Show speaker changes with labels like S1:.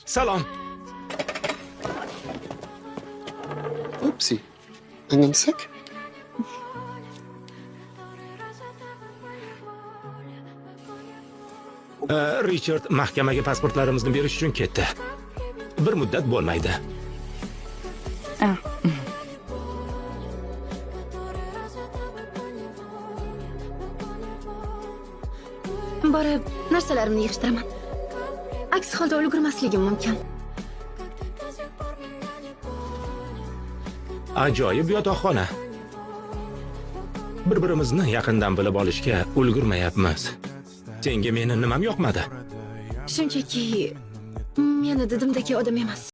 S1: Salom.
S2: Upsi. Angamsak?
S1: Richard mahkamaga pasportlarimizni berish uchun ketdi. Bir muddat bo'lmaydi.
S3: Borib, narsalarimni yig'ishtiraman. Aks holda ulgurmasligim mumkin.
S1: Ajoyib yotoqxona. Bir-birimizni yaqindan bilib olishga ulgurmayapmiz. Senga meni nimam yoqmadi?
S3: Shunchaki, meni didimdagi odam emas.